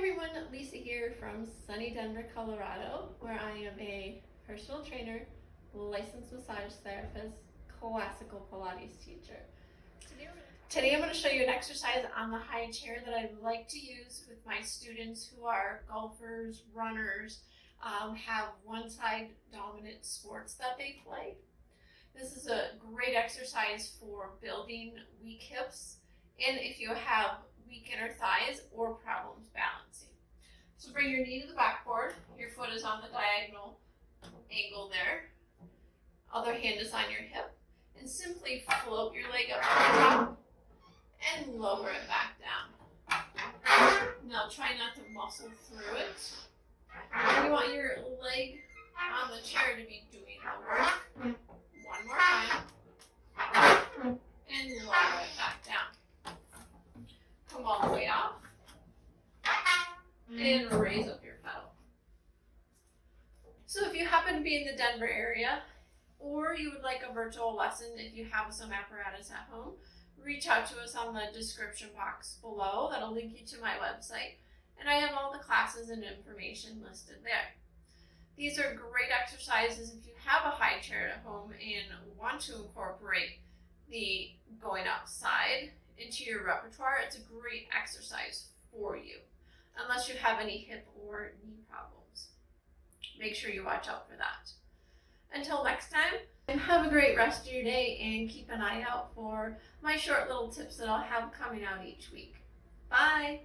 everyone, Lisa here from sunny Denver, Colorado, where I am a personal trainer, licensed massage therapist, classical Pilates teacher. Today I'm going to show you an exercise on the high chair that I like to use with my students who are golfers, runners, have one side dominant sports that they play. This is a great exercise for building weak hips and if you have weak inner thighs or problems balancing. So bring your knee to the backboard, your foot is on the diagonal angle there, other hand is on your hip, and simply float your leg up to the top and lower it back down. Now try not to muscle through it. And you want your leg on the chair to be doing the work. One more time. And lower it back down. Come all the way off. And raise up your pedal. So if you happen to be in the Denver area, or you would like a virtual lesson if you have some apparatus at home, reach out to us on the description box below. That'll link you to my website. And I have all the classes and information listed there. These are great exercises if you have a high chair at home and want to incorporate the going outside into your repertoire. It's a great exercise for you, unless you have any hip or knee problems. Make sure you watch out for that. Until next time, have a great rest of your day and keep an eye out for my short little tips that I'll have coming out each week. Bye!